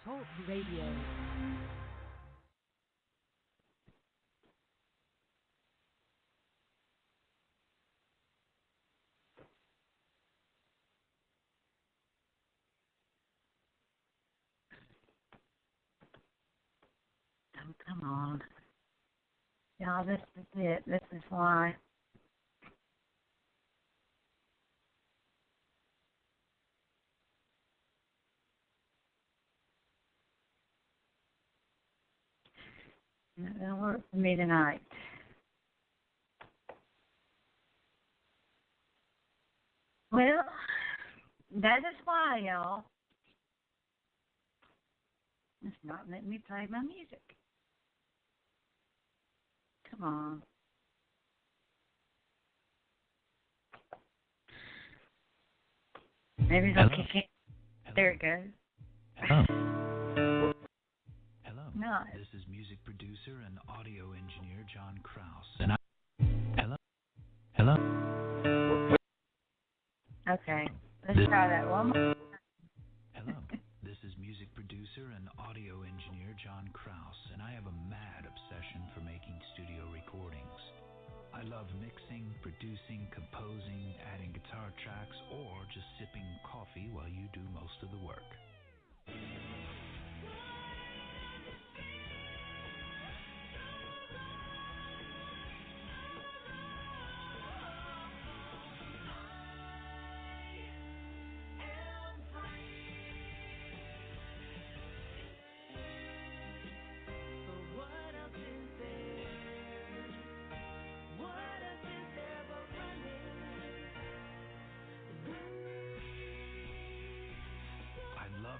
Blog Talk Radio. Oh, come on. Y'all, this is it. This is why. It don't work for me tonight. Well, that is why, y'all. It's not letting me play my music. Come on. Maybe they'll kick it. There it goes. Hello. Hello. No. This is music producer and audio engineer John Krause. And Hello. Hello. Okay. Let's try that one more. Hello. This is music producer and audio engineer John Krause, and I have a mad obsession for making studio recordings. I love mixing, producing, composing, adding guitar tracks, or just sipping coffee while you do most of the work.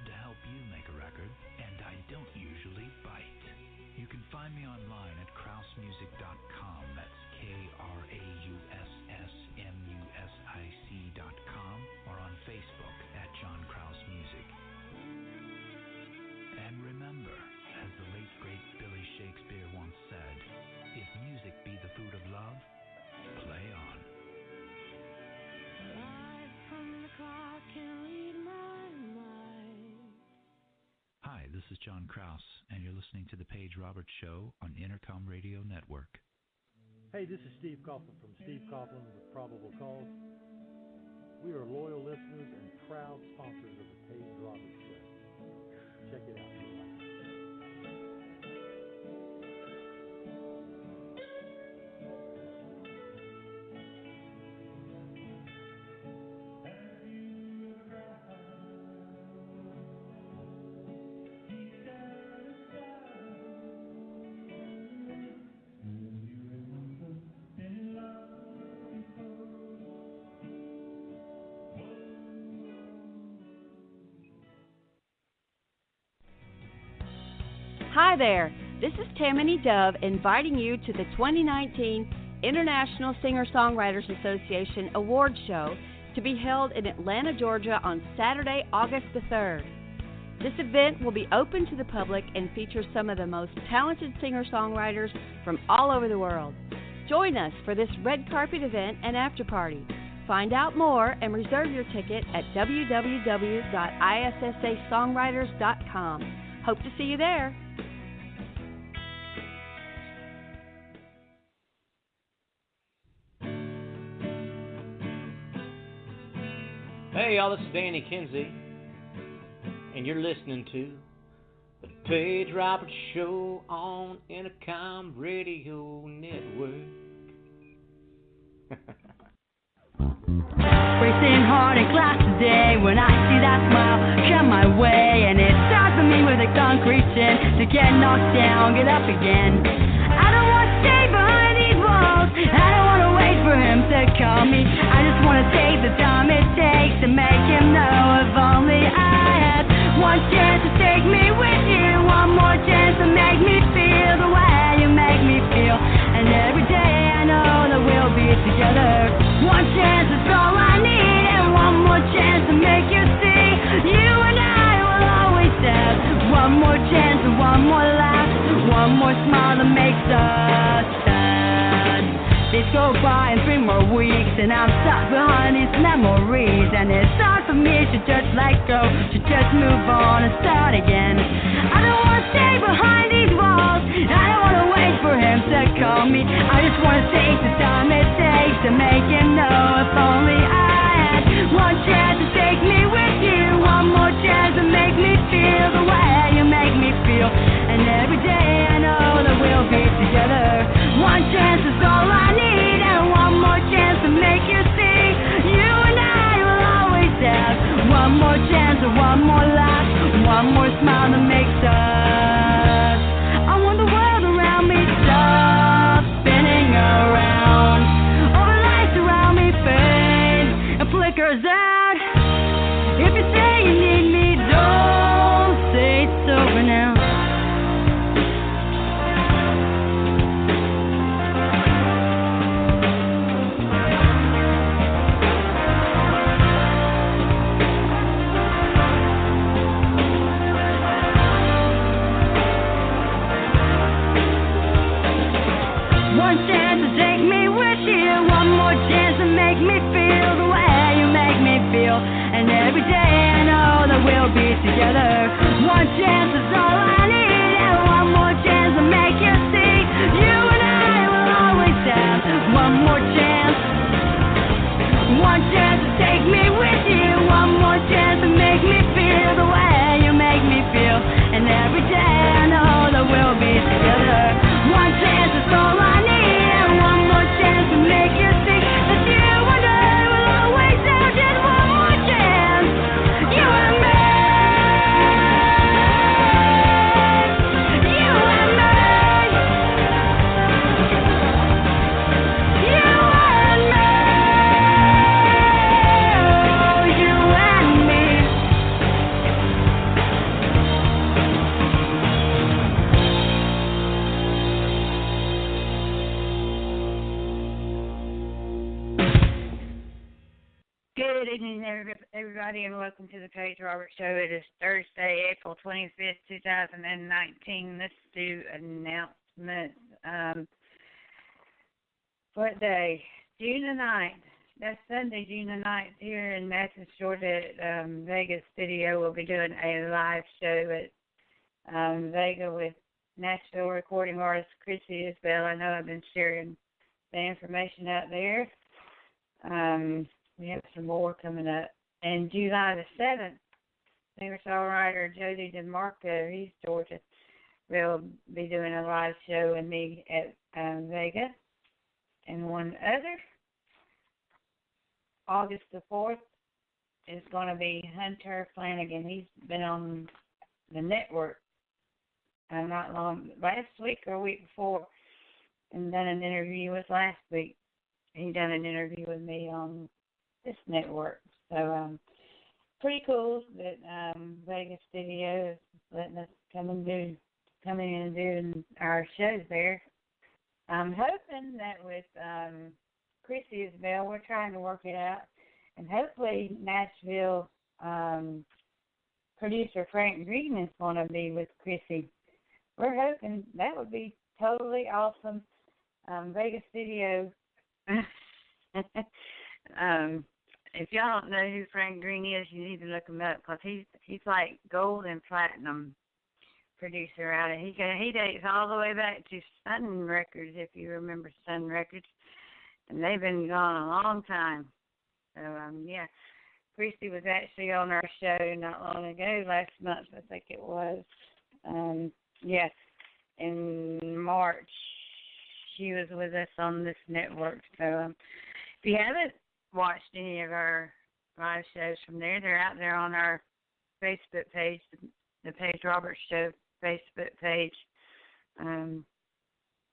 To help you make a record, and I don't usually bite. You can find me online at kraussmusic.com. That's KRAUSSMUSIC.com, or on Facebook at John Krause Music. And remember, as the late great Billy Shakespeare once said, if music be the food of love, play on. Light from the clock can lead my mind. Hi, this is John Krause, and you're listening to the Paige Roberts Show on Intercom Radio Network. Hey, this is Steve Coughlin from Steve Coughlin with Probable Cause. We are loyal listeners and proud sponsors of the Paige Roberts Show. Check it out. Hi there, this is Tammany Dove inviting you to the 2019 International Singer-Songwriters Association Awards Show to be held in Atlanta, Georgia on Saturday, August the 3rd. This event will be open to the public and feature some of the most talented singer-songwriters from all over the world. Join us for this red carpet event and after party. Find out more and reserve your ticket at www.issasongwriters.com. Hope to see you there. Hey y'all, this is Danny Kinsey, and you're listening to the Paige Roberts Show on Intercom Radio Network. Racing hard in class today, when I see that smile come my way, and it starts for me with a concrete chin to get knocked down, get up again. I don't want to stay behind these walls, I don't want to wait for him to call me. I just want to take the time it takes to make him know. If only I had one chance to take me with you, one more chance to make me feel the way you make me feel. And every day I know that we'll be together. One chance is all I need, and one more chance to make you see. You and I will always have one more chance and one more laugh, one more smile that makes us sad. Days go by and 3 more weeks, and I'm stuck behind these memories. And it's hard for me to just let go, to just move on and start again. to make him know. If only I had one chance to take me with you, one more chance to make me feel the way you make me feel. And every day I know that we'll be together. One chance is all I need, and one more chance to make you see. You and I will always have one more chance, or one more laugh, one more smile that makes us. I want the world around me stop spinning around. All the lights around me fade and flickers out. If you say you need me, don't say it's over now. One chance to take me with you, one more chance to make me feel the way you make me feel. And every day I know that we'll be together. One chance is all I need, and one more chance to make you see. You and I will always have one more chance. One chance to take me with you, one more chance to make me feel the way you make me feel. And every day I know that we'll be together. One chance is all I need, and one more chance to make you see that you and I will always have just one more chance. You and me. You and me. You and me. Oh, you and me. Good evening, everybody, and welcome to the Paige Roberts Show. It is Thursday, April 25th, 2019. Let's do announcements. What day? June the 9th. That's Sunday, June the 9th, here in Mathis, Georgia, at Vegas Studio. We'll be doing a live show at Vega with Nashville recording artist Chrissy Isbell. I know I've been sharing the information out there. We have some more coming up. And July the 7th, singer-songwriter Jody DeMarco, he's Georgia, will be doing a live show with me at Vega. And one other, August the 4th, is going to be Hunter Flanagan. He's been on the network not long, last week or week before, and done an interview with last week. He done an interview with me on this network. So pretty cool that Vegas Studio is letting us come in and do our shows there. I'm hoping that with Chrissy Isbell, we're trying to work it out, and hopefully Nashville producer Frank Green is going to be with Chrissy. We're hoping that would be totally awesome. Vegas Studio. If y'all don't know who Frank Green is, you need to look him up, because he's like gold and platinum producer out of. He dates all the way back to Sun Records, if you remember Sun Records, and they've been gone a long time. So yeah, Christy was actually on our show not long ago, last month I think it was. Yes, in March she was with us on this network. So if you haven't watched any of our live shows from there, they're out there on our Facebook page, the Paige Roberts Show Facebook page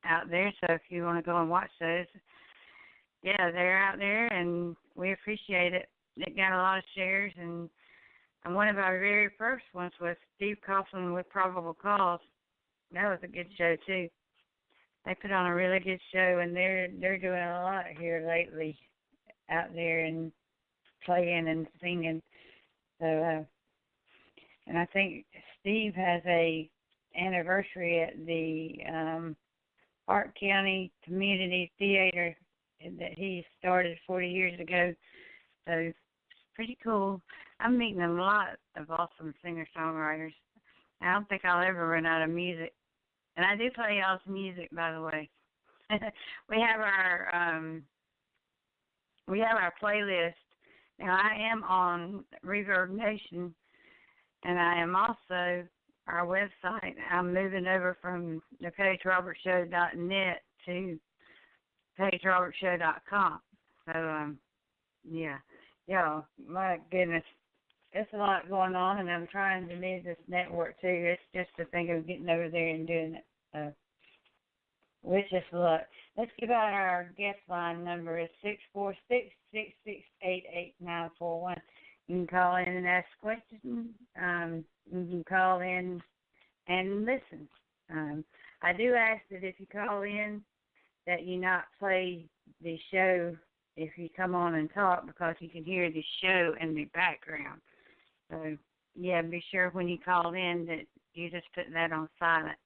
out there. So if you want to go and watch those, yeah, they're out there, and we appreciate it. It got a lot of shares, and one of our very first ones was Steve Coughlin with Probable Cause. That was a good show too. They put on a really good show, and they're doing a lot here lately out there and playing and singing. So, and I think Steve has a anniversary at the Park County Community Theater that he started 40 years ago. So it's pretty cool. I'm meeting a lot of awesome singer-songwriters. I don't think I'll ever run out of music. And I do play y'all's music, by the way. We have our we have our playlist. Now, I am on Reverb Nation, and I am also our website. I'm moving over from the PaigeRobertsShow.net to PaigeRobertsShow.com. So, yeah, my goodness, it's a lot going on, and I'm trying to manage this network too. It's just the thing of getting over there and doing it. Wish us luck. Let's give out our guest line number. It's 646-668-8941. You can call in and ask questions. You can call in and listen. I do ask that if you call in that you not play the show if you come on and talk, because you can hear the show in the background. So, yeah, be sure when you call in that you just put that on silent.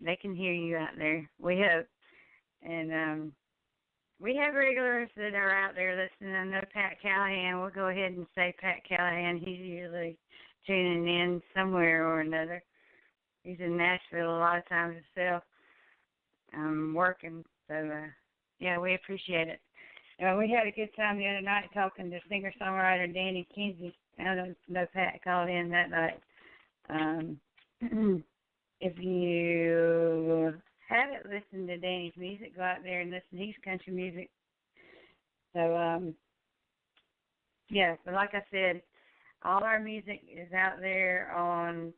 They can hear you out there, we hope. And we have regulars that are out there listening. I know Pat Callahan. We'll go ahead and say Pat Callahan. He's usually tuning in somewhere or another. He's in Nashville a lot of times himself, working. So, yeah, we appreciate it. We had a good time the other night talking to singer-songwriter Danny Kinsey. I don't know Pat called in that night. If you haven't listened to Danny's music, go out there and listen. He's country music. So, but like I said, all our music is out there on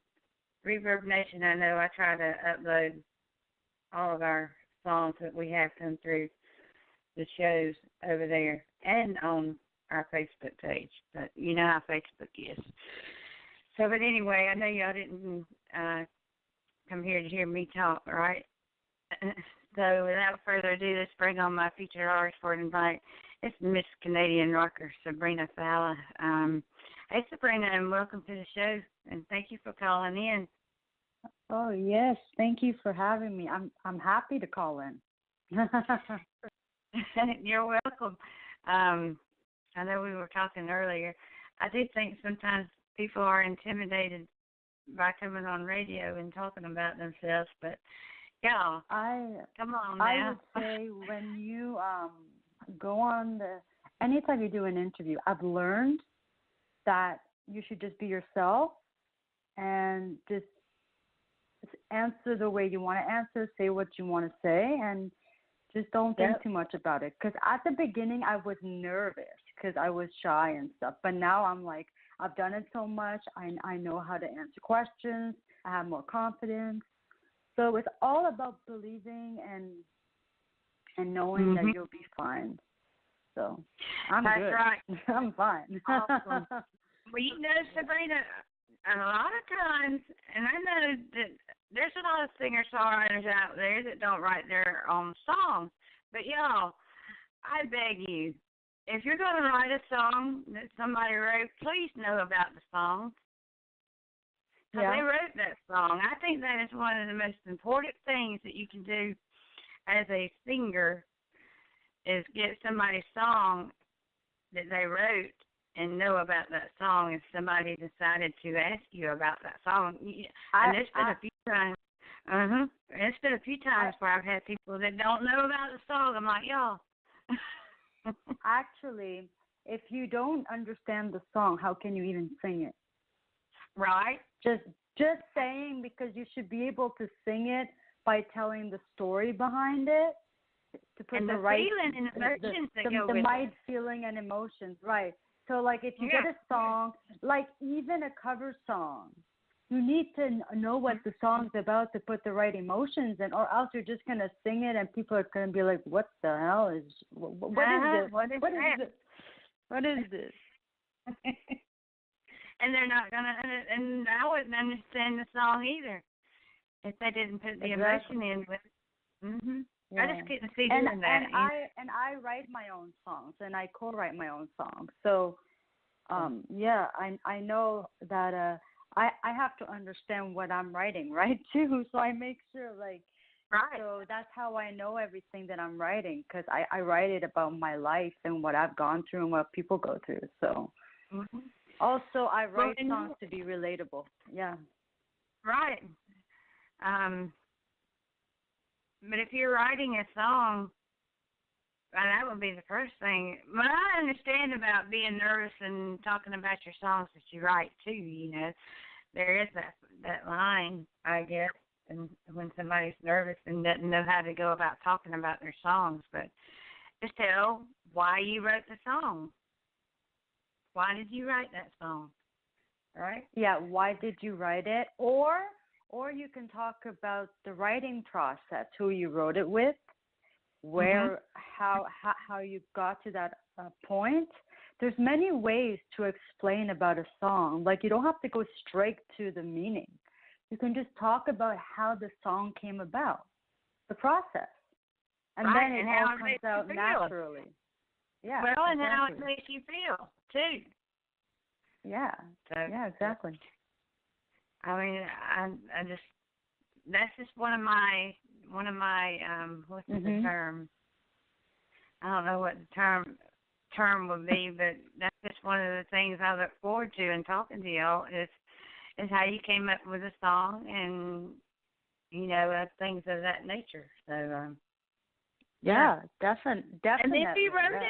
Reverb Nation. I know I try to upload all of our songs that we have come through the shows over there and on our Facebook page. But you know how Facebook is. So, but anyway, I know y'all didn't come here to hear me talk, right? So without further ado, let's bring on my featured artist for tonight. It's Miss Canadian rocker Sabrina Fallah. Hey, Sabrina, and welcome to the show, and thank you for calling in. Oh yes, thank you for having me. I'm happy to call in. You're welcome. I know we were talking earlier. I do think sometimes people are intimidated by coming on radio and talking about themselves, but yeah, come on now. I would say when you go on anytime you do an interview, I've learned that you should just be yourself and just answer the way you want to answer, say what you want to say, and just don't think too much about it. Because at the beginning, I was nervous because I was shy and stuff, but now I'm like, I've done it so much. I know how to answer questions. I have more confidence. So it's all about believing and knowing that you'll be fine. So I'm That's good. Right. I'm fine. Awesome. Well, you know, Sabrina, a lot of times, and I know that there's a lot of singer-songwriters out there that don't write their own songs. But, y'all, I beg you, if you're going to write a song that somebody wrote, please know about the song. Because they wrote that song. I think that is one of the most important things that you can do as a singer is get somebody's song that they wrote and know about that song if somebody decided to ask you about that song. And there's been a few times. It's been a few times where I've had people that don't know about the song. I'm like, y'all. Actually, if you don't understand the song, how can you even sing it? Right. Just saying, because you should be able to sing it by telling the story behind it, to put and the right feeling and emotions that go with the right it. feeling and emotions, right? So, like, if you get a song, like even a cover song, you need to know what the song's about to put the right emotions in, or else you're just gonna sing it and people are gonna be like, "What the hell is? What is this? What is this? What is this?" And they're not gonna, and I wouldn't understand the song either if they didn't put the emotion in with it. I just couldn't see doing that. And I write my own songs and I co-write my own songs. So, I know that I have to understand what I'm writing, right, too. So I make sure, like, so that's how I know everything that I'm writing, because I write it about my life and what I've gone through and what people go through. So. Also, I write songs to be relatable. Yeah. Right. But if you're writing a song that would be the first thing. But I understand about being nervous and talking about your songs that you write too. You know, there is that line, I guess, and when somebody's nervous and doesn't know how to go about talking about their songs. But just tell why you wrote the song. Why did you write that song? Right? Yeah, why did you write it? Or you can talk about the writing process, who you wrote it with, where, how you got to that point. There's many ways to explain about a song. Like, you don't have to go straight to the meaning. You can just talk about how the song came about, the process. And right, then it and all how it comes out naturally. Yeah. Well, and exactly. how it makes you feel, too. Yeah. So, yeah, exactly. I mean, I just, that's just one of my what's the term? I don't know what the term would be, but that's just one of the things I look forward to in talking to y'all is how you came up with a song and, you know, things of that nature. So, yeah, definitely. And if you wrote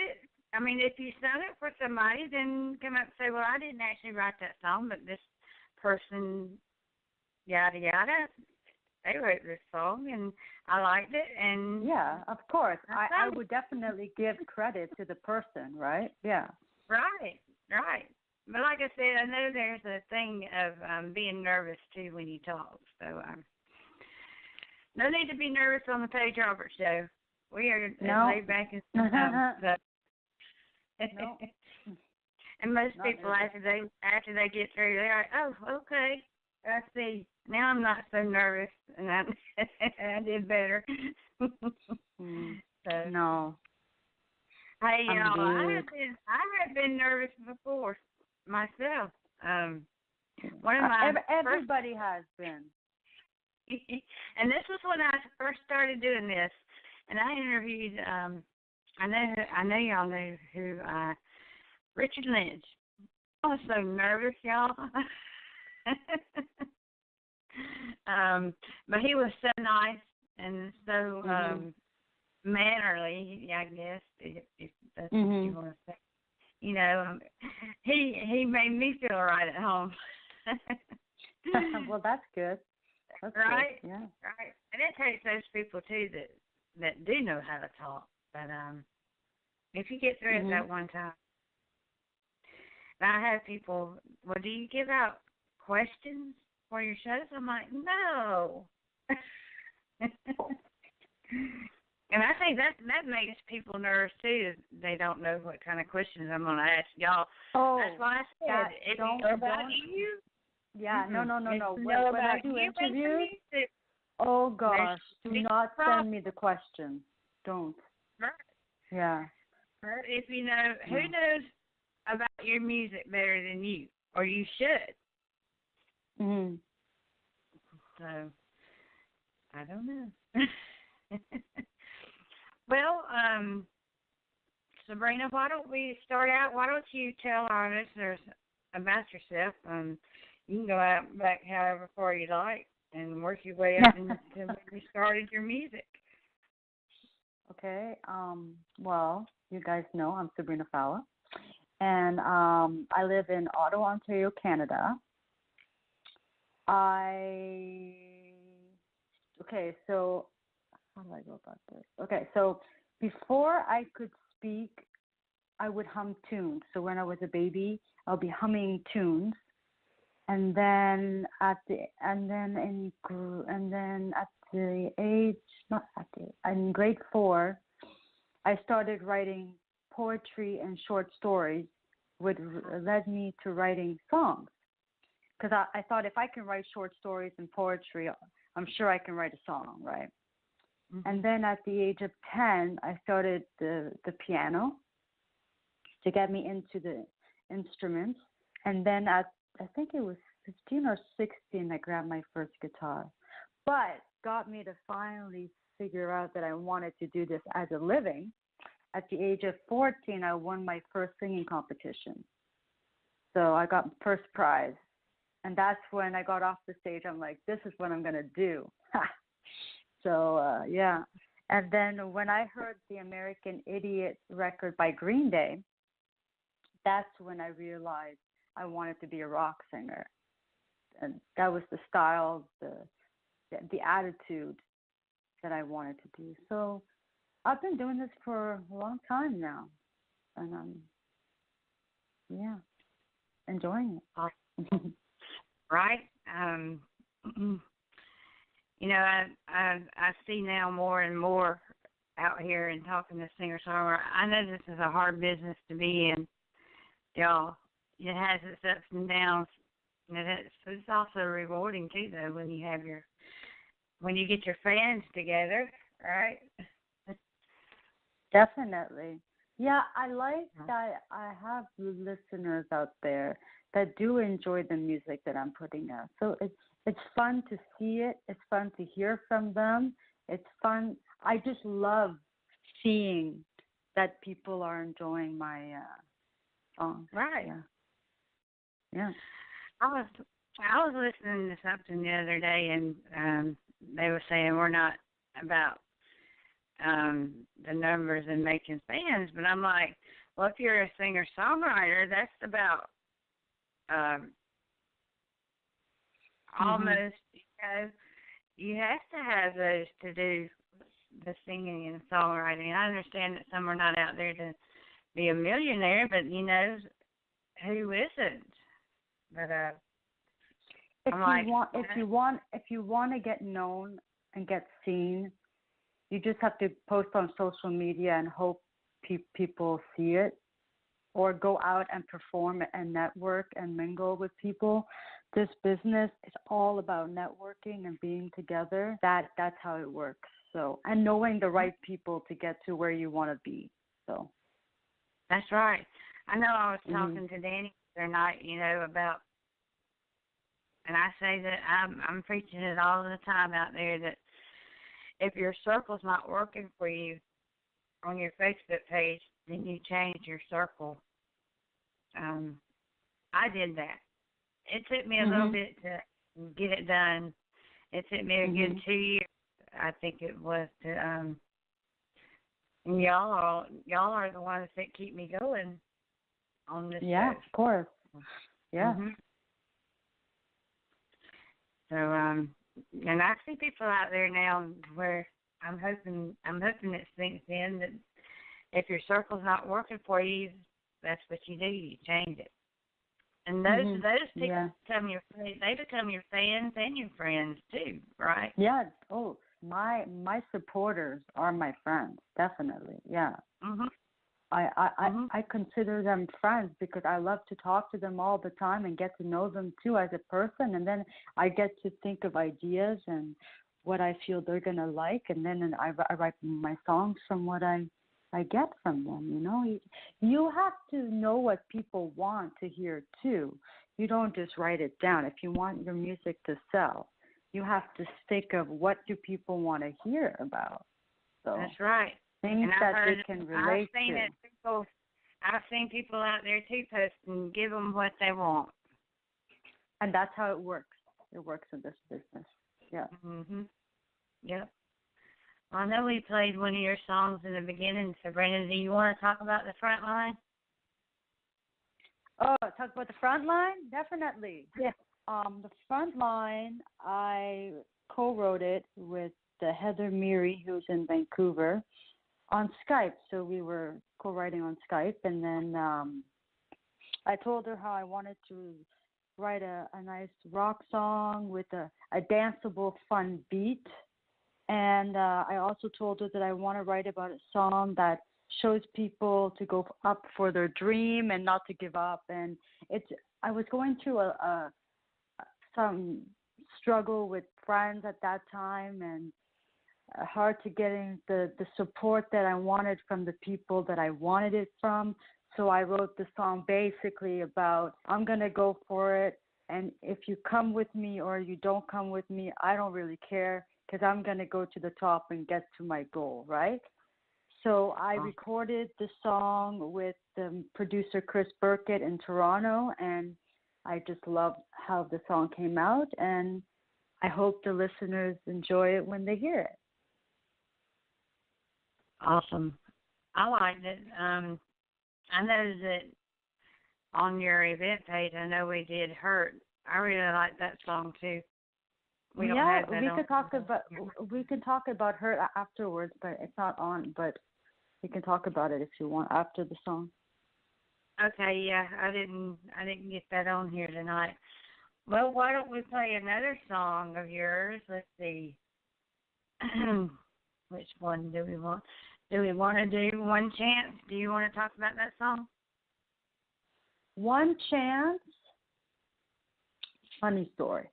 it, I mean, if you sung it for somebody, then come up and say, well, I didn't actually write that song, but this person, yada, yada, they wrote this song, and I liked it. And yeah, of course. I would definitely give credit to the person, right? Yeah. Right. But like I said, I know there's a thing of being nervous, too, when you talk. So no need to be nervous on the Paige Roberts Show. We are laid back and so. No. And most people, after they get through, they're like, oh, okay, I see. Now I'm not so nervous, and I did better. So, no. Hey, y'all, I have been nervous before myself. One of my everybody has been. And this was when I first started doing this, and I interviewed. I know y'all know who Richard Lynch. I was so nervous, y'all. But he was so nice and so mannerly, I guess, if that's what you want to say. You know, he made me feel right at home. Well, that's good. That's right? Good. Yeah. Right. And it takes those people, too, that do know how to talk. But if you get through it that one time. I have people, well, do you give out questions for your shows? I'm like, no. And I think that makes people nervous, too. They don't know what kind of questions I'm going to ask y'all. Oh, that's why I said, if you know about you. Yeah, no. When I do interviews, oh, gosh, do not send me the questions. Don't. Right. Yeah. Right. If you know, who knows about your music better than you, or you should. So, I don't know. Well, Sabrina, why don't we start out? Why don't you tell our listeners about yourself? You can go out and back however far you like and work your way up into when you started your music. Okay. Well, you guys know I'm Sabrina Fallah, and I live in Ottawa, Ontario, Canada. Okay, so how do I go about this? Okay, so before I could speak, I would hum tunes. So when I was a baby, I'll be humming tunes, and then in grade 4, I started writing poetry and short stories, which led me to writing songs. Because I thought if I can write short stories and poetry, I'm sure I can write a song, right? And then at the age of 10, I started the piano to get me into the instruments. And then I think it was 15 or 16, I grabbed my first guitar. But got me to finally figure out that I wanted to do this as a living. At the age of 14, I won my first singing competition. So I got first prize. And that's when I got off the stage. I'm like, this is what I'm going to do. So, yeah. And then when I heard the American Idiot record by Green Day, that's when I realized I wanted to be a rock singer. And that was the style, the attitude that I wanted to do. So I've been doing this for a long time now, and enjoying it. Right. You know, I see now more and more out here and talking to singer-songwriter. I know this is a hard business to be in, y'all. It has its ups and downs. And it's also rewarding too, though, when you get your fans together, right? Definitely. Yeah, I like that I have listeners out there that do enjoy the music that I'm putting out. So it's fun to see it. It's fun to hear from them. It's fun. I just love seeing that people are enjoying my songs. Right. Yeah. I was listening to something the other day, and they were saying we're not about the numbers and making fans, but I'm like, well, if you're a singer-songwriter, that's about almost, you have to have those to do the singing and songwriting. I understand that some are not out there to be a millionaire, but who isn't? But if you want to get known and get seen, you just have to post on social media and hope people see it, or go out and perform and network and mingle with people. This business is all about networking and being together. That's how it works. So, and knowing the right people to get to where you want to be. So that's right. I know I was talking to Danny the other night, about, and I say that I'm preaching it all the time out there, that if your circle's not working for you on your Facebook page, then you change your circle. I did that. It took me a little bit to get it done. It took me a good 2 years, I think it was, to and y'all are the ones that keep me going on this show. Of course. Yeah. So and I see people out there now where I'm hoping it sinks in that if your circle's not working for you, that's what you do. You change it. And those people become your fans and your friends too, right? Yeah. Oh, my supporters are my friends, definitely. Yeah. I consider them friends because I love to talk to them all the time and get to know them too as a person, and then I get to think of ideas and what I feel they're gonna like, and then I write my songs from what I get from them. You have to know what people want to hear too. You don't just write it down. If you want your music to sell, you have to think of what do people want to hear about. So that's right. Things that they can relate to. I've seen people out there too post and give them what they want. And that's how it works. It works in this business. Yeah. Yep. Well, I know we played one of your songs in the beginning, Sabrina. Do you want to talk about the front line? Oh, talk about the front line? Definitely. Yeah. The front line, I co-wrote it with Heather Meary, who's in Vancouver, on Skype. So we were co-writing on Skype, and then I told her how I wanted to write a nice rock song with a danceable, fun beat. And I also told her that I want to write about a song that shows people to go up for their dream and not to give up. And I was going through some struggle with friends at that time, and hard to getting the support that I wanted from the people that I wanted it from. So I wrote the song basically about, I'm going to go for it, and if you come with me or you don't come with me, I don't really care, because I'm going to go to the top and get to my goal, right? So I recorded the song with the producer Chris Burkett in Toronto, and I just loved how the song came out, and I hope the listeners enjoy it when they hear it. Awesome. I liked it. I know that on your event page, I know we did Hurt. I really like that song too. We don't Yeah, have that we on. could talk about her afterwards, but it's not on. But we can talk about it if you want after the song. Okay, yeah, I didn't get that on here tonight. Well, why don't we play another song of yours? Let's see. Which one do we want? Do we want to do One Chance? Do you want to talk about that song? One Chance. Funny story.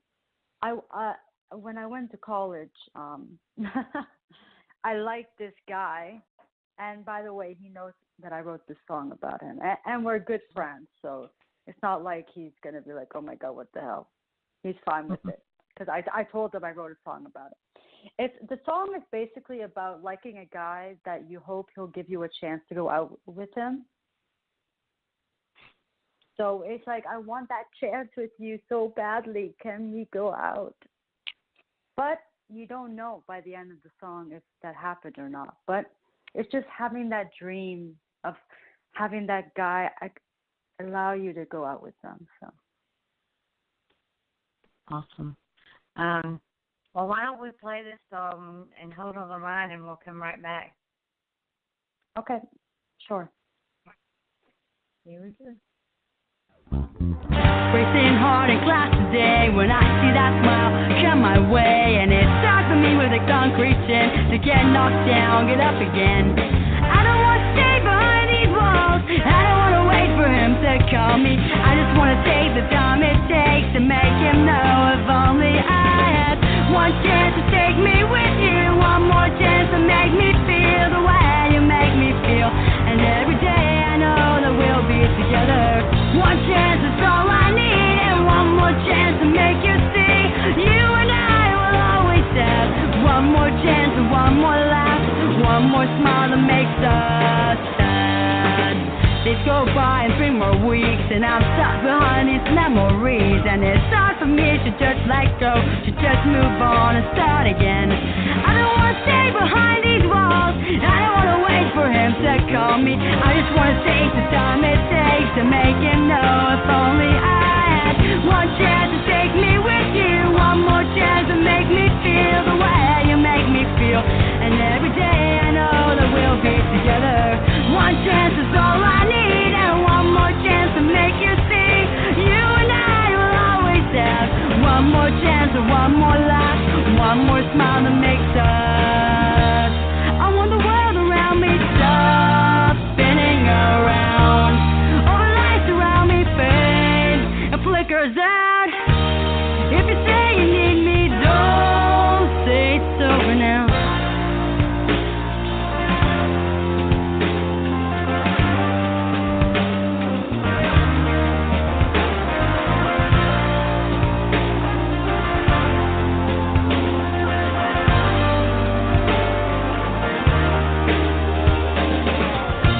When I went to college, I liked this guy, and by the way, he knows that I wrote this song about him, and we're good friends, so it's not like he's gonna be like, oh my God, what the hell? He's fine with it, because I told him I wrote a song about it. The song is basically about liking a guy that you hope he'll give you a chance to go out with him. So it's like, I want that chance with you so badly. Can we go out? But you don't know by the end of the song if that happened or not. But it's just having that dream of having that guy allow you to go out with them. So awesome. Well, why don't we play this song and hold on the line, and we'll come right back. Okay, sure. Here we go. Racing hard in class today when I see that smile come my way, and it starts with me with a concrete chin to get knocked down, get up again. I don't want to stay behind these walls, I don't want to wait for him to call me. I just want to take the time it takes to make him know. If only I had one chance to take me with you, one more chance to make me feel the way you make me feel. And every day I know that we'll be together. One chance is all I need, and one more chance to make you see. You and I will always have one more chance and one more laugh, one more smile that makes us sad. Days go by and 3 more weeks, and I'm stuck behind these memories. And it's hard for me to just let go, to just move on and start again. I don't want to stay behind these walls, I don't want to wait for him to call me. I just want to take the time it takes to make him know. If only I had one chance to take me with you, one more chance to make me feel the way you make me feel. And every day I know that we'll be together. One chance is all I need, and one more chance to make you see. You and I will always have one more chance and one more laugh, one more smile that makes us. I want the world around me stop spinning around. All the lights around me fade and flickers out. If you say you need me, don't say it's over now.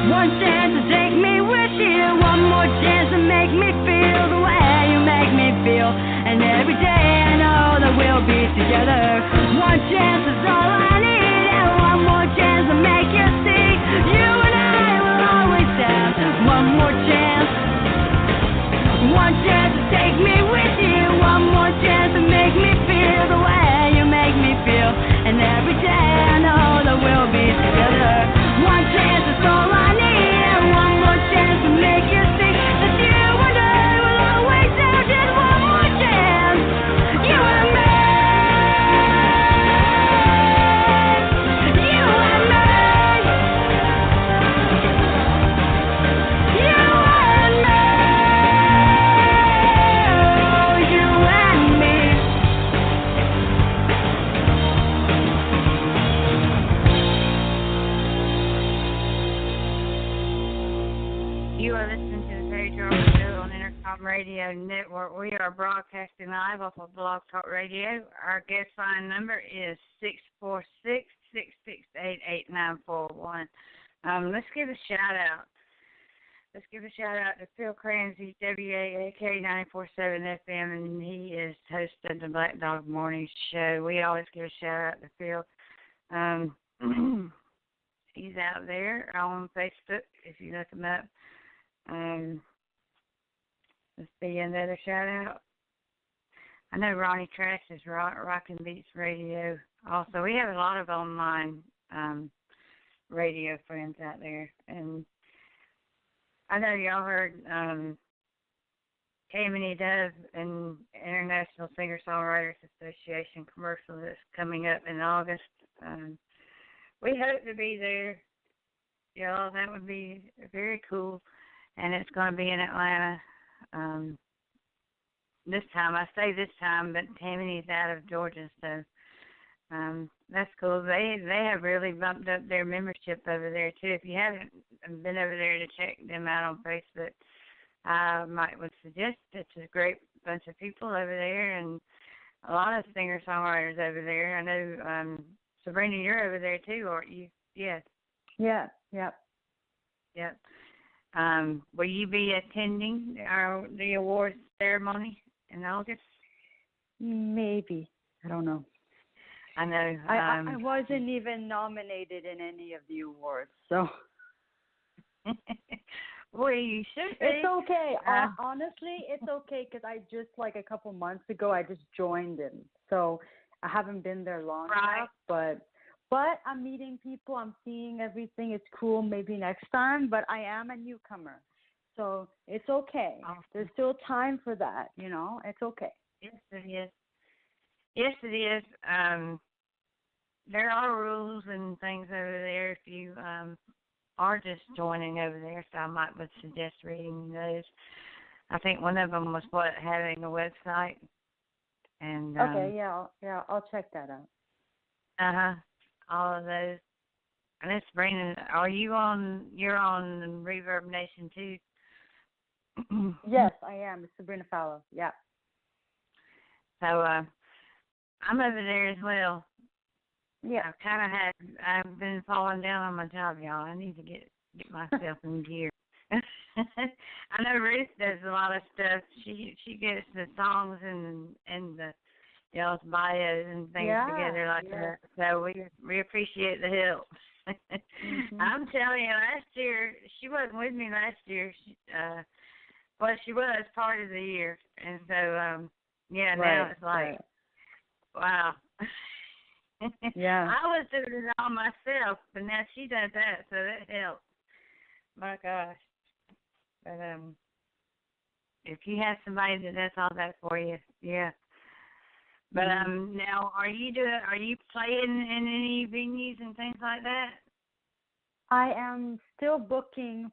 One chance to take me with you, one more chance to make me feel the way you make me feel. And every day I know that we'll be together. One chance is all I need, and one more chance to make you see. You and I will always have one more chance. One chance to take me with you, one more chance to make me feel the way you make me feel. And every day I know that we'll be together. One chance is all I need, and one more chance to make you see that you and I will always have just one more chance. You and me. You and me. You and me. You and me. You are listening to the Paige Roberts Show on Intercom Radio Network. We are broadcasting live off of Blog Talk Radio. Our guest line number is 646-668-8941. Let's give a shout out. Let's give a shout out to Phil Cransey, WAAK 94.7 FM, and he is hosting the Black Dog Morning Show. We always give a shout out to Phil. He's out there on Facebook if you look him up. Let's see, another shout out. I know Ronnie Trash is Rockin' Beats Radio. Also, we have a lot of online radio friends out there. And I know y'all heard Tammany Dove and International Singer-Songwriters Association commercial that's coming up in August. We hope to be there. Y'all, that would be very cool. And it's going to be in Atlanta. This time, I say this time, but Tammany's out of Georgia, so that's cool. They have really bumped up their membership over there too. If you haven't been over there to check them out on Facebook, I would suggest it's a great bunch of people over there and a lot of singer-songwriters over there. I know, Sabrina, you're over there too, aren't you? Yes. Yeah, yep. Yep. Will you be attending the awards ceremony in August? Maybe. I don't know. I know. I wasn't even nominated in any of the awards, so. Well, you should be. It's okay. Honestly, it's okay because I just, like a couple months ago, I just joined in. So I haven't been there long enough, but I'm meeting people. I'm seeing everything. It's cool. Maybe next time, but I am a newcomer. So it's okay. Awesome. There's still time for that, you know. It's okay. Yes, it is. Yes, it is. There are rules and things over there if you are just joining over there, so I would suggest reading those. I think one of them was having a website. And okay, I'll check that out. All of those. And it's Brandon. You're on Reverb Nation too? Yes, I am. It's Sabrina Fallah. Yeah. So I'm over there as well. Yeah. I've been falling down on my job, y'all. I need to get myself in gear. I know Ruth does a lot of stuff. She gets the songs and the y'all's bios and things together like that. So we appreciate the help. Mm-hmm. I'm telling you, last year she wasn't with me last year. She was part of the year, and so now it's like, wow. Yeah. I was doing it all myself, but now she does that, so that helps. My gosh. But if you have somebody that does all that for you, yeah. But now, are you playing in any venues and things like that? I am still booking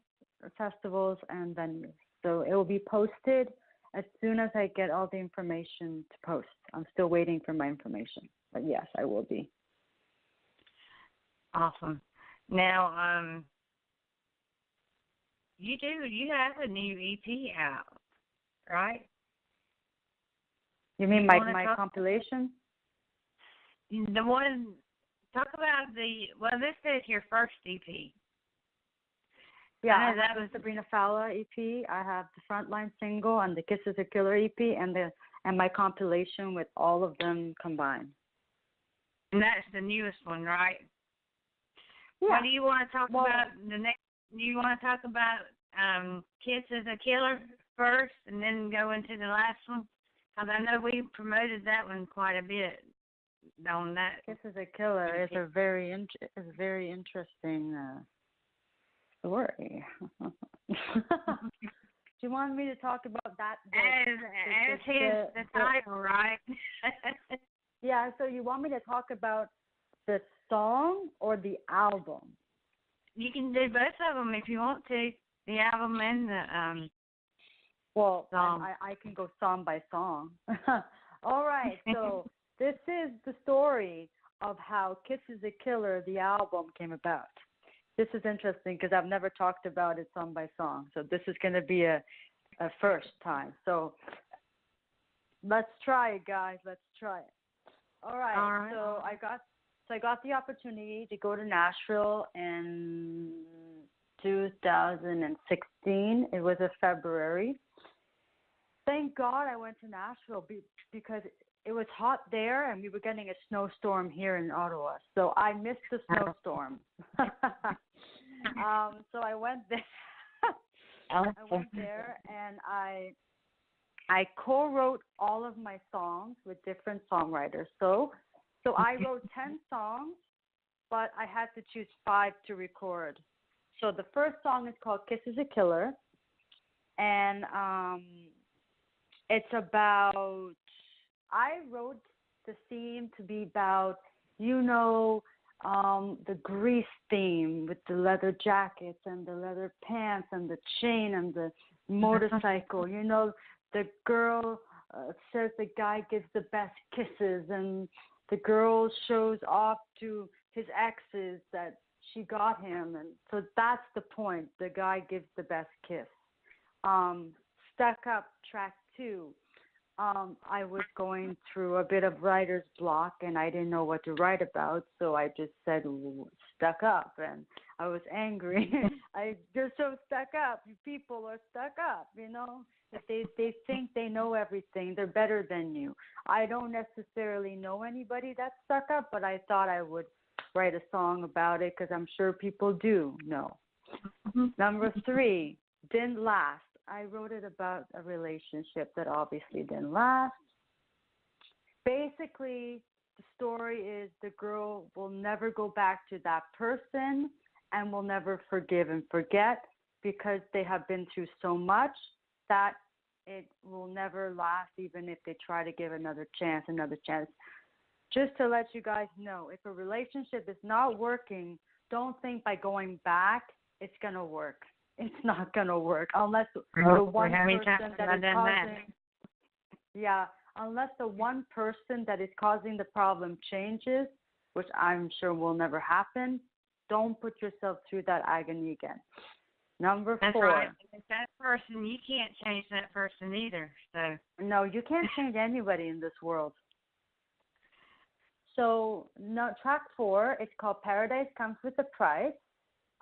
festivals and venues, so it will be posted as soon as I get all the information to post. I'm still waiting for my information, but yes, I will be. Awesome. Now, you have a new EP out, right? You mean my compilation? The one, talk about this is your first EP. Yeah, that was Sabrina Fallah EP. I have the Frontline single and the Kiss is a Killer EP and my compilation with all of them combined. And that's the newest one, right? Yeah. What do you want to talk about the next? Do you want to talk about Kiss is a Killer first and then go into the last one? Because I know we promoted that one quite a bit on that. Kiss is a Killer. It's a very interesting story. Do you want me to talk about that? As the title, right? Yeah, so you want me to talk about the song or the album? You can do both of them if you want to. The album and the song. I can go song by song. All right, so this is the story of how Kiss is a Killer, the album, came about. This is interesting because I've never talked about it song by song. So this is going to be a first time. So let's try it, guys. Let's try it. All right. So I got the opportunity to go to Nashville in 2016. It was a February. Thank God I went to Nashville because it was hot there, and we were getting a snowstorm here in Ottawa. So I missed the snowstorm. So I went there. I went there, and I co-wrote all of my songs with different songwriters. So I wrote 10 songs, but I had to choose 5 to record. So the first song is called Kiss is a Killer, and it's about, I wrote the theme to be about, the Grease theme with the leather jackets and the leather pants and the chain and the motorcycle. The girl says the guy gives the best kisses, and the girl shows off to his exes that she got him. And so that's the point. The guy gives the best kiss. Stuck Up, track 2. I was going through a bit of writer's block, and I didn't know what to write about, so I just said stuck up, and I was angry. They're so stuck up. You people are stuck up, that they think they know everything. They're better than you. I don't necessarily know anybody that's stuck up, but I thought I would write a song about it because I'm sure people do know. Number 3, Didn't Last. I wrote it about a relationship that obviously didn't last. Basically, the story is the girl will never go back to that person and will never forgive and forget because they have been through so much that it will never last, even if they try to give another chance. Just to let you guys know, if a relationship is not working, don't think by going back it's going to work. It's not going to work unless the one person that is causing, unless the one person that is causing the problem changes, which I'm sure will never happen. Don't put yourself through that agony again. Number 4. That's right. That person, you can't change that person either. So no, you can't change anybody in this world. So track 4, it's called Paradise Comes with a Price.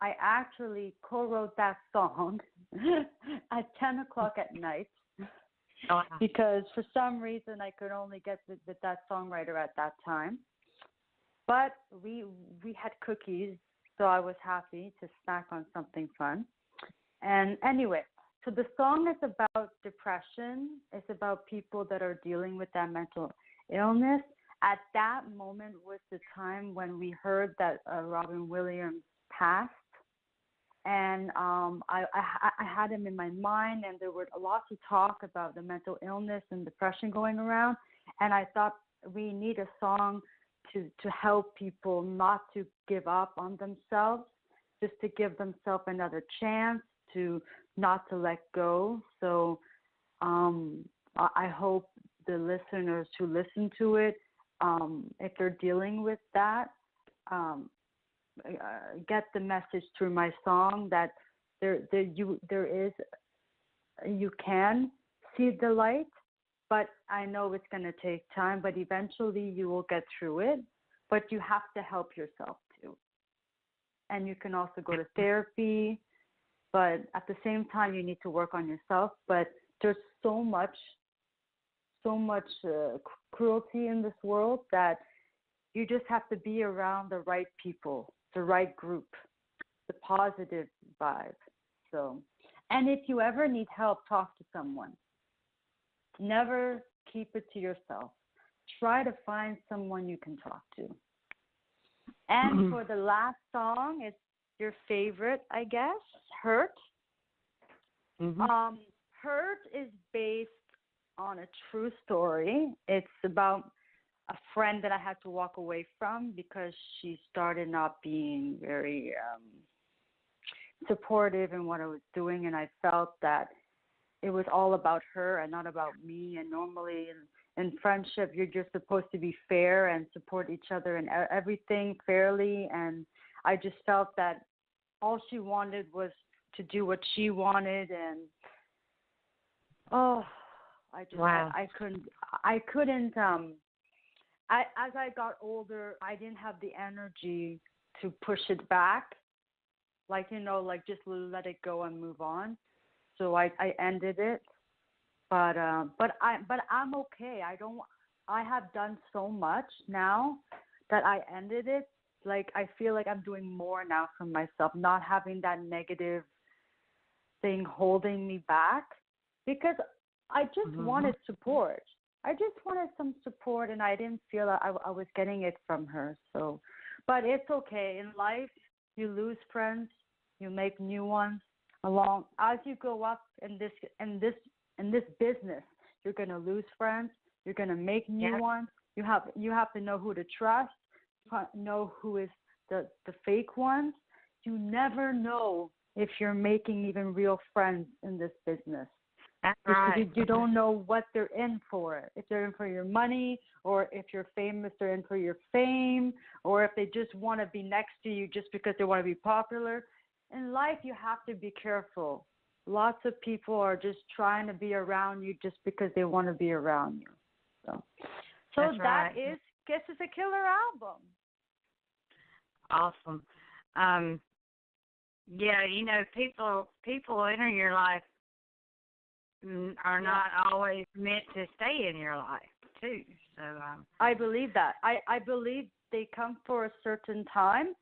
I actually co-wrote that song at 10 o'clock at night because for some reason I could only get with that songwriter at that time. But we had cookies, so I was happy to snack on something fun. And anyway, so the song is about depression. It's about people that are dealing with that mental illness. At that moment was the time when we heard that Robin Williams passed. And I had him in my mind, and there were lots of talk about the mental illness and depression going around. And I thought we need a song to help people not to give up on themselves, just to give themselves another chance, to not to let go. So I hope the listeners who listen to it, if they're dealing with that, get the message through my song that you can see the light, but I know it's going to take time, but eventually you will get through it, but you have to help yourself too. And you can also go to therapy, but at the same time you need to work on yourself. But there's so much cruelty in this world that you just have to be around the right people, the right group, the positive vibe. So, and if you ever need help, talk to someone. Never keep it to yourself. Try to find someone you can talk to. And for the last song, it's your favorite, I guess, Hurt. Hurt is based on a true story. It's about a friend that I had to walk away from because she started not being very supportive in what I was doing, and I felt that it was all about her and not about me. And normally in friendship, you're just supposed to be fair and support each other and everything fairly, and I just felt that all she wanted was to do what she wanted, and I couldn't as I got older, I didn't have the energy to push it back, like just let it go and move on. So I ended it, but I'm okay. I have done so much now that I ended it. Like, I feel like I'm doing more now for myself, not having that negative thing holding me back, because I just wanted support. I just wanted some support, and I didn't feel that I was getting it from her. So, but it's okay. In life, you lose friends, you make new ones. Along as you go up in this business, you're gonna lose friends. You're gonna make new ones. You have to know who to trust. Know who is the fake ones. You never know if you're making even real friends in this business. That's because right. you don't know what they're in for. If they're in for your money, or if you're famous, they're in for your fame, or if they just want to be next to you just because they want to be popular. In life, you have to be careful. Lots of people are just trying to be around you just because they want to be around you. So That's that right. is Kiss is a Killer album. Awesome. Yeah, you know, people enter your life are not always meant to stay in your life too. So I believe that. I believe they come for a certain time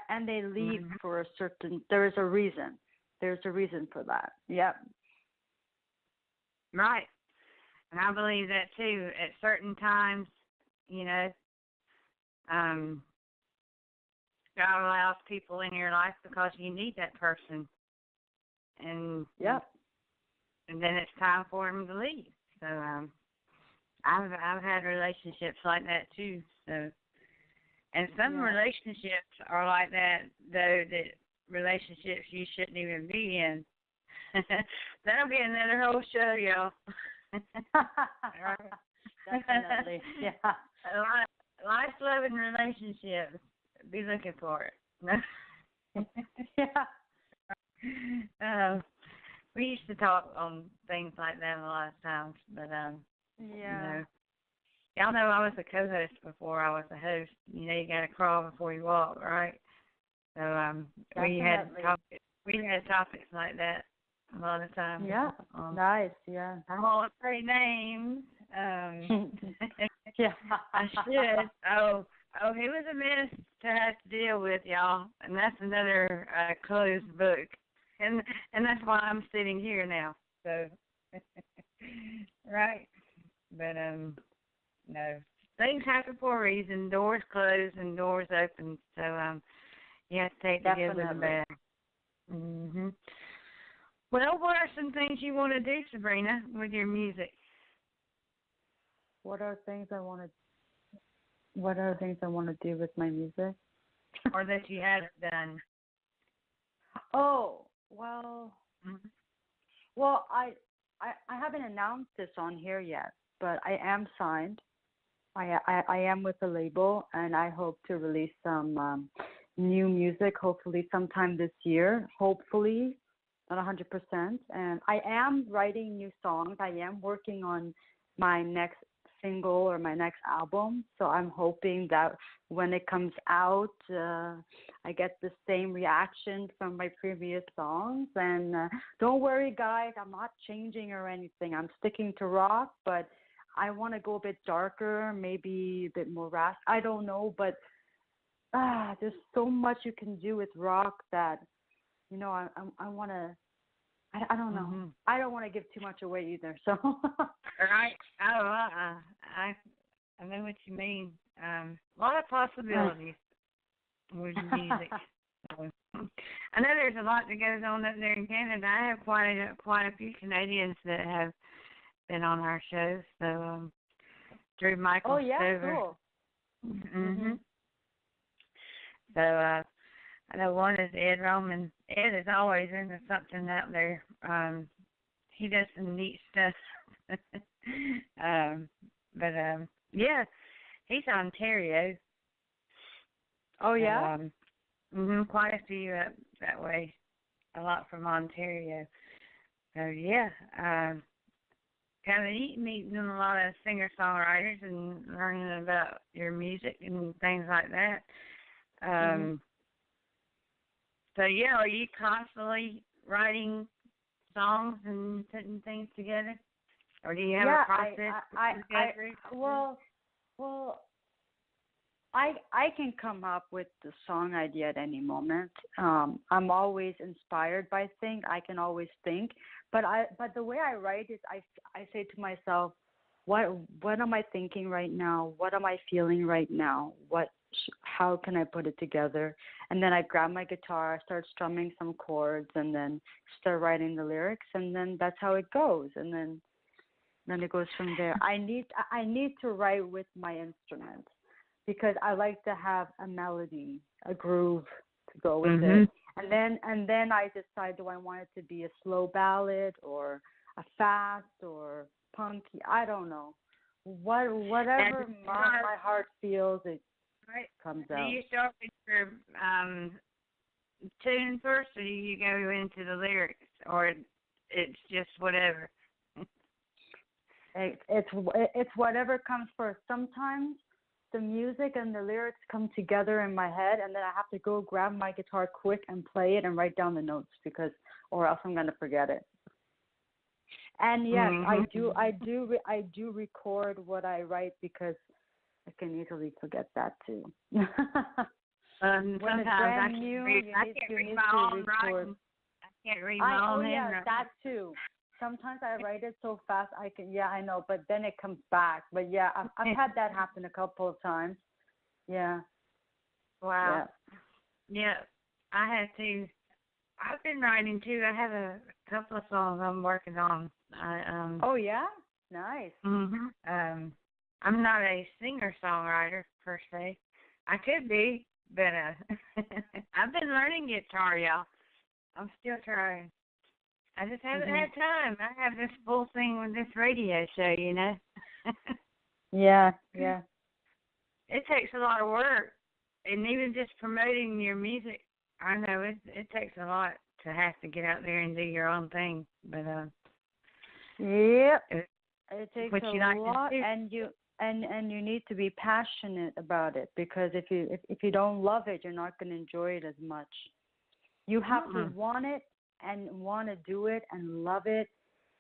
and they leave for a certain. There is a reason. There's a reason for that. Yep. Right. And I believe that too. At certain times, you know, God allows people in your life because you need that person. And and then it's time for them to leave. So I've had relationships like that too. So, and some relationships are like that, though, that relationships you shouldn't even be in. That'll be another whole show, y'all. Definitely, yeah. Life-loving relationships. Be looking for it. Yeah. We used to talk on things like that a lot of times, but you know, y'all know I was a co-host before I was a host. You know, you got to crawl before you walk, right? So we had topics like that a lot of times. Yeah, nice. Yeah. I won't say names. Yeah, I should. Oh, he was a mess to have to deal with, y'all, and that's another closed book. And that's why I'm sitting here now. So, right. But, no. Things happen for a reason. Doors close and doors open. So, you have to take the good with the bad. Mm-hmm. Well, what are some things you want to do, Sabrina, with your music? What are things I want to do with my music? Or that you haven't done? Oh, well, well, I haven't announced this on here yet, but I am signed. I am with a label, and I hope to release some new music, hopefully sometime this year. Hopefully, not 100%. And I am writing new songs. I am working on my next single or my next album. So I'm hoping that when it comes out, I get the same reaction from my previous songs. And don't worry, guys, I'm not changing or anything. I'm sticking to rock, but I want to go a bit darker, maybe a bit more raspy. I don't know, but there's so much you can do with rock that, you know, I want to. I don't know. Mm-hmm. I don't want to give too much away either. So. Right. I know what you mean. A lot of possibilities with music. I know there's a lot that goes on up there in Canada. I have quite a few Canadians that have been on our shows. So Drew Michael. Oh yeah, Stover. cool. Mm-hmm. So I know one is Ed Roman. Ed is always into something out there. He does some neat stuff. But yeah, he's Ontario. Oh yeah. Quite a few up that way. A lot from Ontario. So yeah, kind of neat meeting a lot of singer-songwriters and learning about your music and things like that. So yeah, are you constantly writing songs and putting things together, or do you have a process? Well, I can come up with the song idea at any moment. I'm always inspired by things. I can always think, but the way I write is I say to myself, what am I thinking right now? What am I feeling right now? How can I put it together? And then I grab my guitar, start strumming some chords, and then start writing the lyrics, and then that's how it goes. And then it goes from there. I need to write with my instruments because I like to have a melody, a groove to go with it. And then I decide, do I want it to be a slow ballad or a fast or punky? I don't know. Whatever my heart feels, it comes out. Do you start with your tune first, or do you go into the lyrics, or it's just whatever? It's whatever comes first. Sometimes the music and the lyrics come together in my head, and then I have to go grab my guitar quick and play it and write down the notes or else I'm gonna forget it. And yes, I do record what I write because I can easily forget that too. When it's brand new, you need to record. I can't read my own Oh handwriting. yeah, that too. Sometimes I write it so fast I know, but then it comes back. But yeah, I've had that happen a couple of times. Yeah. Wow. Yeah, I had to. I've been writing too. I have a couple of songs I'm working on. Oh yeah, nice. I'm not a singer-songwriter per se. I could be, but I've been learning guitar, y'all. I'm still trying. I just haven't had time. I have this full thing with this radio show, you know. Yeah. It takes a lot of work, and even just promoting your music. I know it takes a lot to have to get out there and do your own thing, but yep, it takes a like lot, and you need to be passionate about it because if you don't love it, you're not going to enjoy it as much. You have to want it and want to do it and love it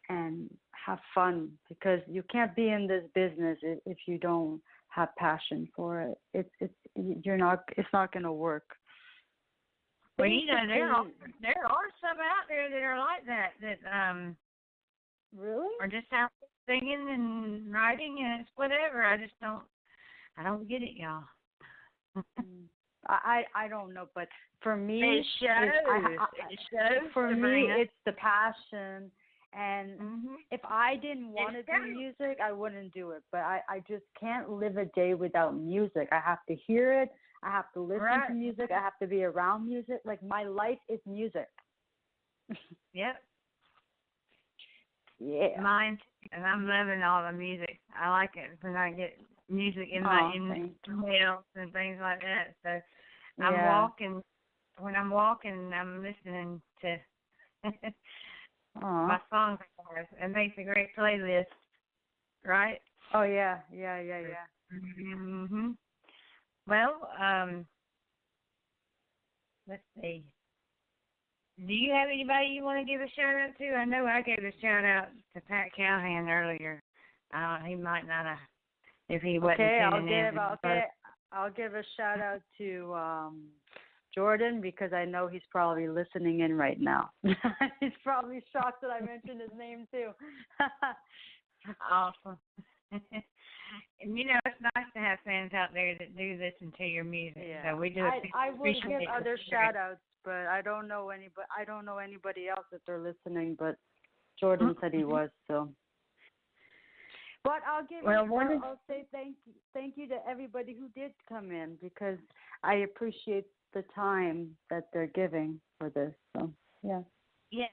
and have fun because you can't be in this business if you don't have passion for it. It's not going to work. Well, you know, there are some out there that are like that really are just out singing and writing and it's whatever. I don't get it, y'all. I don't know, but for me, it shows. For me, it's the passion, and if I didn't want to do music, I wouldn't do it. But I just can't live a day without music. I have to hear it. I have to listen to music. I have to be around music. Like my life is music. Yep. Yeah. Mine, and I'm loving all the music. I like it when I get music in my emails and things like that. So I'm walking. When I'm walking, I'm listening to my songs. It makes a great playlist, right? Oh yeah. Well, let's see. Do you have anybody you want to give a shout out to? I know I gave a shout out to Pat Callahan earlier. He might not have if he wasn't tuning in. I'll give a shout out to Jordan because I know he's probably listening in right now. He's probably shocked that I mentioned his name too. Awesome. And you know, it's nice to have fans out there that do listen to your music. Yeah. So we do. I would give other shout outs, but I don't know anybody else that they're listening. But Jordan said he was so. But I'll say thank you to everybody who did come in because I appreciate the time that they're giving for this. So yeah. Yeah.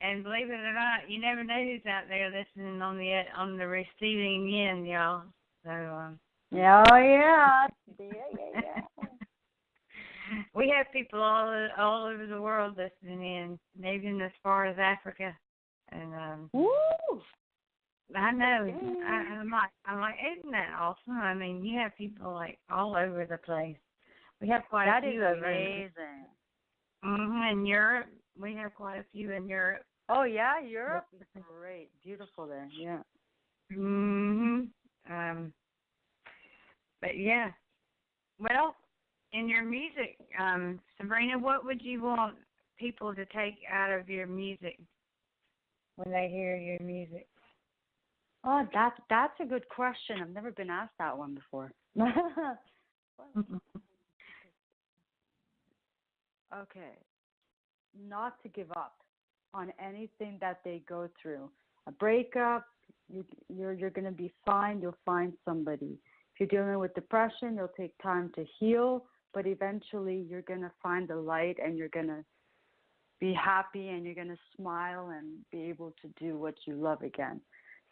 And believe it or not, you never know who's out there listening on the receiving end, y'all. So yeah. We have people all over the world listening in, even as far as Africa. And woo! I know. I'm like, isn't that awesome? I mean, you have people like all over the place. We have quite a few over there. That is amazing. In Europe, we have quite a few in Europe. Oh yeah, Europe is great, beautiful there. Yeah. But yeah, Well, in your music, Sabrina, what would you want people to take out of your music when they hear your music? Oh, that's a good question. I've never been asked that one before. Okay. Not to give up on anything that they go through. A breakup, you're going to be fine. You'll find somebody. If you're dealing with depression, it'll take time to heal, but eventually you're going to find the light and you're going to be happy and you're going to smile and be able to do what you love again.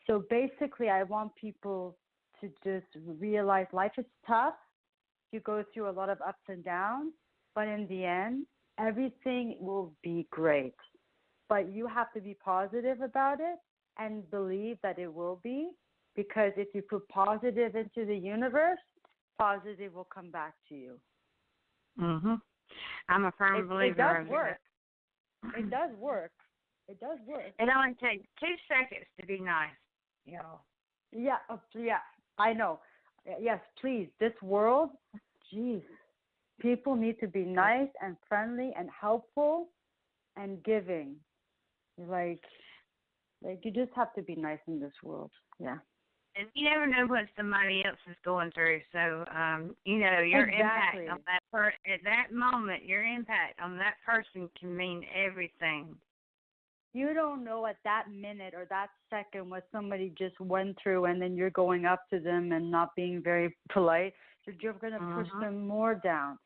So basically, I want people to just realize life is tough. You go through a lot of ups and downs, but in the end, everything will be great. But you have to be positive about it and believe that it will be, because if you put positive into the universe, positive will come back to you. Mhm. I'm a firm believer of work. It does work. It does work. It only takes 2 seconds to be nice, y'all. Yeah, yeah, I know. Yes, please. This world, geez, people need to be nice and friendly and helpful and giving. Like you just have to be nice in this world. Yeah. And you never know what somebody else is going through. So, your Exactly. impact on that at that moment, your impact on that person can mean everything. You don't know at that minute or that second what somebody just went through, and then you're going up to them and not being very polite. You're going to push them more down.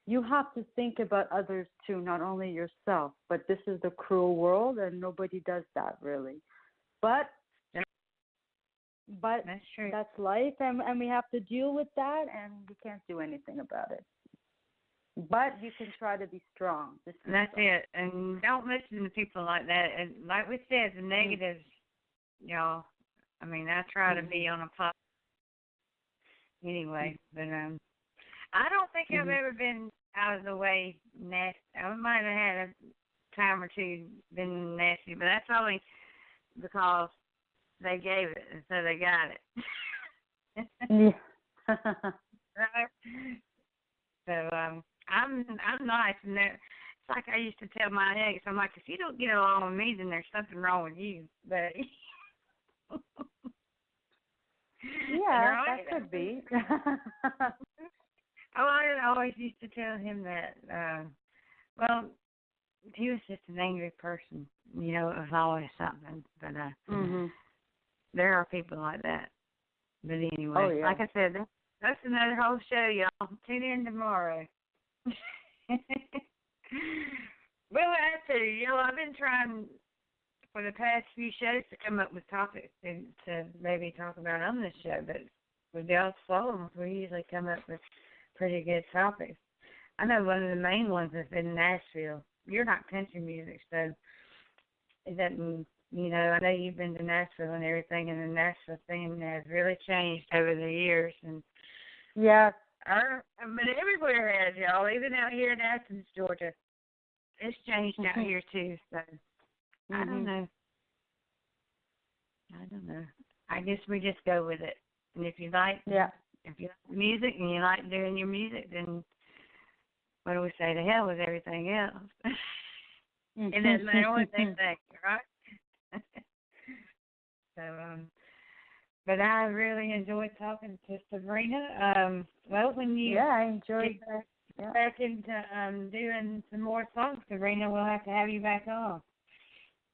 You have to think about others too, not only yourself. But this is the cruel world, and nobody does that really. But that's true. That's life, and we have to deal with that, and we can't do anything about it. But you can try to be strong. That's it. And don't listen to people like that. And like we said, the negatives, y'all. I mean, I try to be on a positive anyway. But I don't think I've ever been out of the way nasty. I might have had a time or two been nasty, but that's only because they gave it, and so they got it. Yeah. Right? So I'm nice, and it's like I used to tell my ex, I'm like, if you don't get along with me, then there's something wrong with you, buddy. Yeah, right? that could be. I always used to tell him that. Well, he was just an angry person. It was always something. But there are people like that. But anyway, like I said, that's another whole show, y'all. Tune in tomorrow. Well, I tell you, I've been trying for the past few shows to come up with topics to maybe talk about on this show, but with y'all's phones, we usually come up with pretty good topics. I know one of the main ones has been Nashville. You're not country music, so it doesn't, I know you've been to Nashville and everything, and the Nashville thing has really changed over the years. And yeah. But everywhere has, y'all, even out here in Athens, Georgia. It's changed out here, too, so I don't know. I guess we just go with it. And if you like music and you like doing your music, then what do we say? To hell with everything else. It doesn't matter what they think, right? So, but I really enjoyed talking to Sabrina. Well, when you I enjoyed get back into doing some more songs, Sabrina, we'll have to have you back on.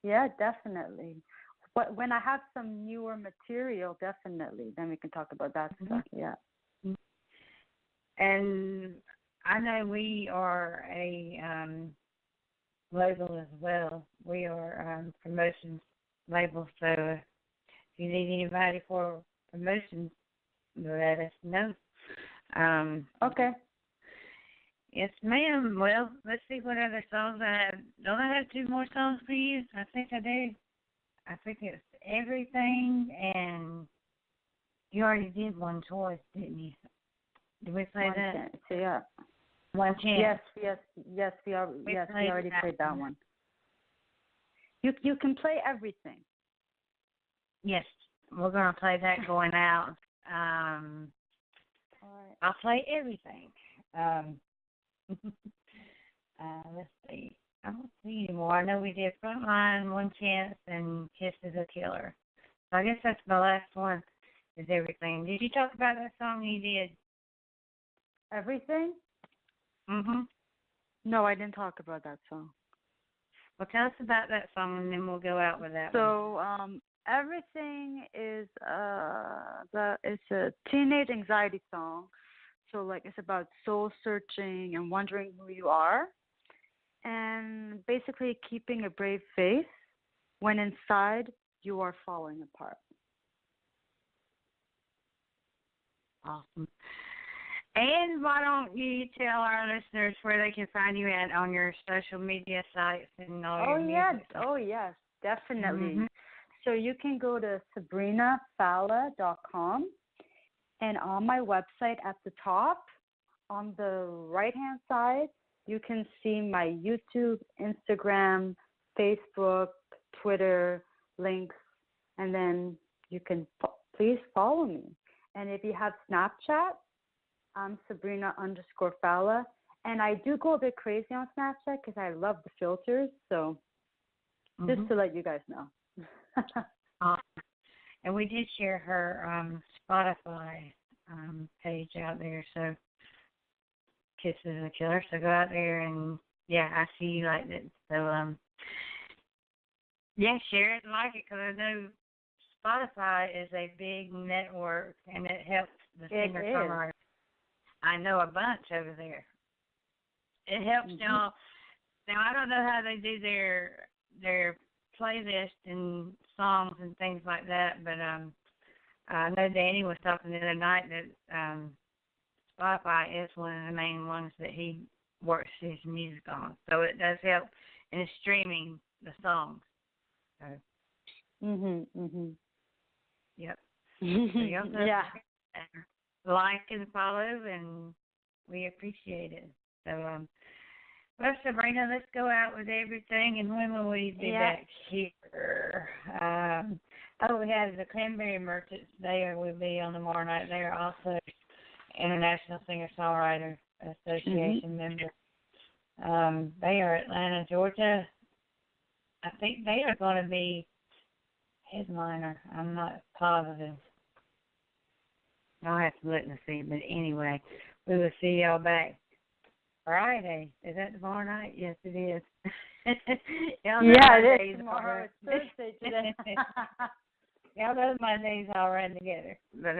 Yeah, definitely. But when I have some newer material, definitely, then we can talk about that stuff. Yeah. And I know we are a label as well. We are promotions label, so if you need anybody for promotions, let us know. Okay. Yes, ma'am. Well, let's see what other songs I have. Don't I have 2 more songs for you? I think I do. I think it's Everything, and you already did One Choice, didn't you? Did we play that? Chance, yeah. One Chance. Yes, we already played that one. You can play Everything. Yes, we're going to play that going out. All right. I'll play everything. Let's see. I don't see anymore. I know we did Frontline, One Chance, and Kiss is a Killer. So I guess that's my last one, is Everything. Did you talk about that song you did? Everything? Mm-hmm. No, I didn't talk about that song. Well, tell us about that song, and then we'll go out with that one. So, Everything is it's a teenage anxiety song. So, like, it's about soul searching and wondering who you are, and basically keeping a brave face when inside you are falling apart. Awesome. And why don't you tell our listeners where they can find you at on your social media sites and all your music? Oh, yes, definitely. Mm-hmm. So you can go to sabrinafallah.com, and on my website at the top, on the right-hand side, you can see my YouTube, Instagram, Facebook, Twitter links, and then you can please follow me. And if you have Snapchat, I'm Sabrina_Fallah. And I do go a bit crazy on Snapchat because I love the filters. So just to let you guys know. And we did share her Spotify page out there. So Kiss is a Killer. So go out there and, yeah, I see you like it. So, yeah, share it and like it, because I know Spotify is a big network, and it helps the singer-songwriter. I know a bunch over there. It helps y'all. Now, I don't know how they do their playlist and songs and things like that, but I know Danny was talking the other night that Spotify is one of the main ones that he works his music on. So it does help in streaming the songs. So. Yep. So yeah. Like and follow, and we appreciate it. So, well, Sabrina, let's go out with everything. And when will we be back here? We have the Cranberry Merchants. They will be on tomorrow night. They are also International Singer-Songwriter Association members. They are Atlanta, Georgia. I think they are going to be headliner. I'm not positive. I'll have to look and see. But anyway, we will see y'all back Friday. Is that tomorrow night? Yes, it is. Yeah, it is tomorrow. It's Thursday today. Y'all know my days all run together. But,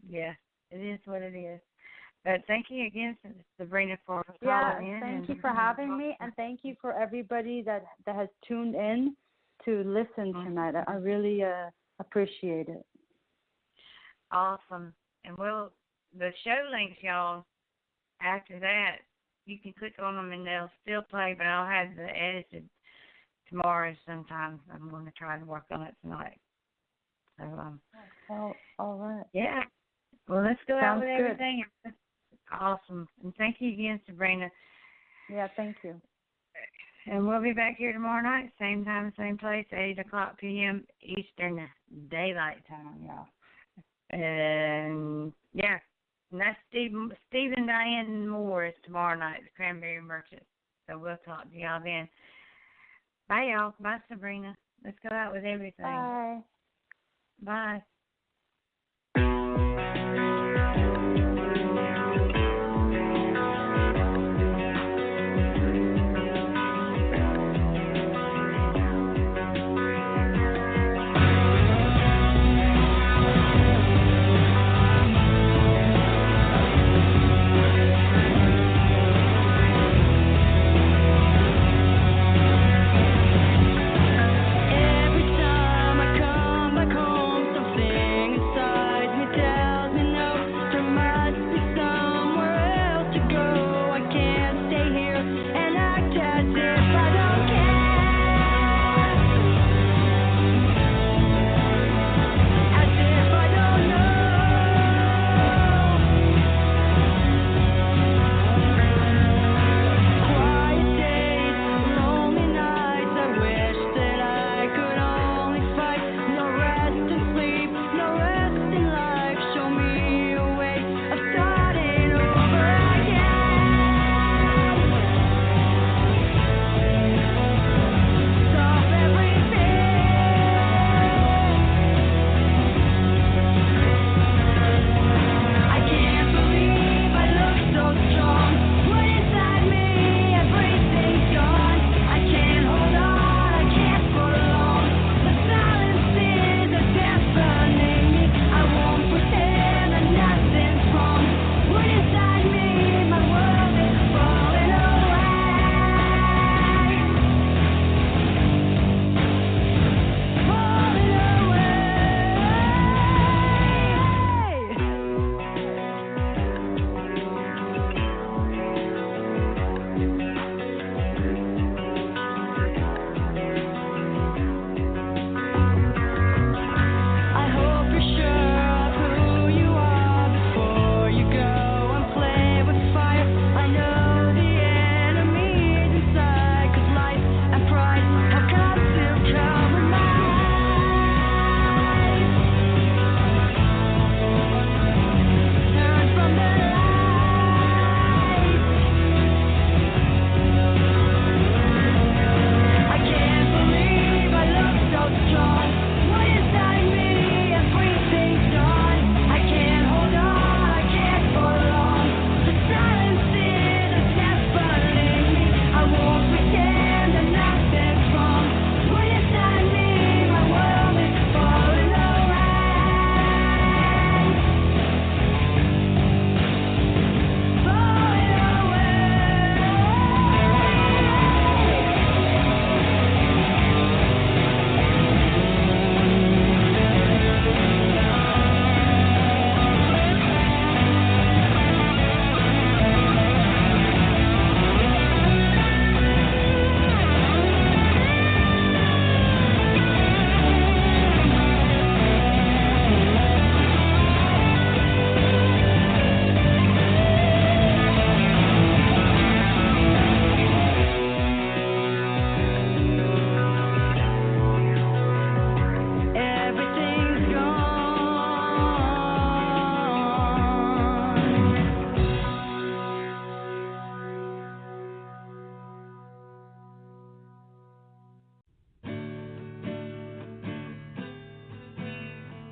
yeah, it is what it is. But thank you again, Sabrina, for calling in. Thank you for having me, and thank you for everybody that has tuned in to listen tonight. I really appreciate it. Awesome. And the show links, y'all, after that, you can click on them and they'll still play, but I'll have the edited tomorrow sometime. I'm going to try to work on it tonight. So, all right. Yeah. Well, let's go out with good. everything. Awesome. And thank you again, Sabrina. Yeah, thank you. And we'll be back here tomorrow night, same time, same place, 8 o'clock p.m. Eastern Daylight Time, y'all. And, yeah, and that's Steve and Diane Moore is tomorrow night, the Cranberry Merchants. So we'll talk to y'all then. Bye, y'all. Bye, Sabrina. Let's go out with everything. Bye. Bye. Every time I come back home, something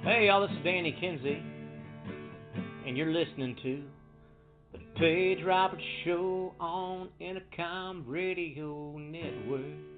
Hey, y'all, this is Danny Kinsey, and you're listening to the Paige Roberts Show on Intercom Radio Network.